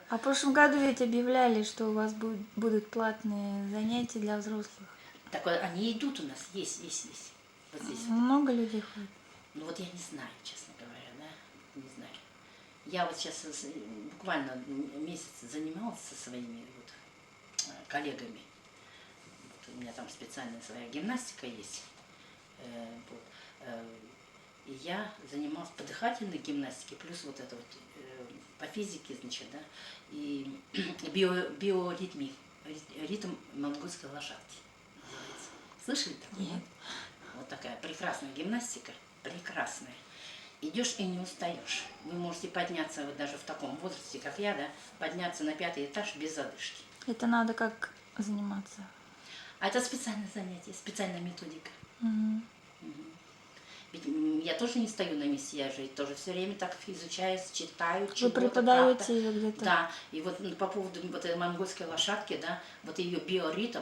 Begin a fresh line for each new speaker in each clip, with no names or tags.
А в прошлом году ведь объявляли, что у вас будут платные занятия для взрослых.
Так вот, они идут у нас, есть. Вот здесь вот.
Много людей ходит?
Ну вот я не знаю, честно говоря, да, не знаю. Я вот сейчас буквально месяц занималась со своими вот коллегами. Вот у меня там специальная своя гимнастика есть. И я занималась по дыхательной гимнастике, плюс вот это вот по физике, значит, да, и биоритм монгольской лошадки называется. Слышали такое?
Нет.
Вот такая прекрасная гимнастика, прекрасная. Идешь и не устаешь. Вы можете подняться вот даже в таком возрасте, как я, да, подняться на 5-й этаж без задышки.
Это надо как заниматься?
А это специальное занятие, специальная методика.
Угу.
Ведь я тоже не стою на месте, я же тоже все время так изучаю, читаю,
Вы
чего-то,
преподаете ее где-то?
Да, и вот по поводу вот этой монгольской лошадки, да, вот ее биоритм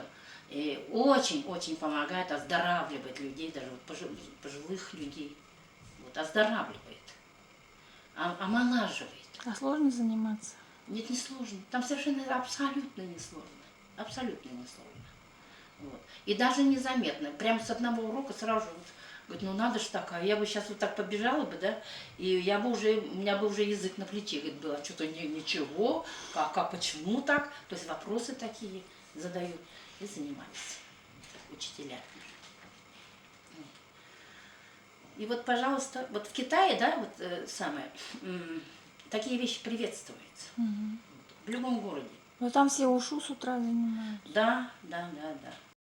очень-очень помогает, оздоравливает людей, даже вот пожилых людей, вот, оздоравливает, омолаживает.
А сложно заниматься?
Нет, не сложно, там совершенно абсолютно не сложно, абсолютно не сложно. Вот. И даже незаметно, прямо с одного урока сразу вот, говорит, ну надо ж так, а я бы сейчас вот так побежала бы, да, и у меня бы уже язык на плече, говорит, было что-то ничего, как, почему так, то есть вопросы такие задают, и занимались учителя. И вот, пожалуйста, вот в Китае, да, вот такие вещи приветствуются,
Угу.
в любом городе.
Но там все ушу с утра занимаются.
Да.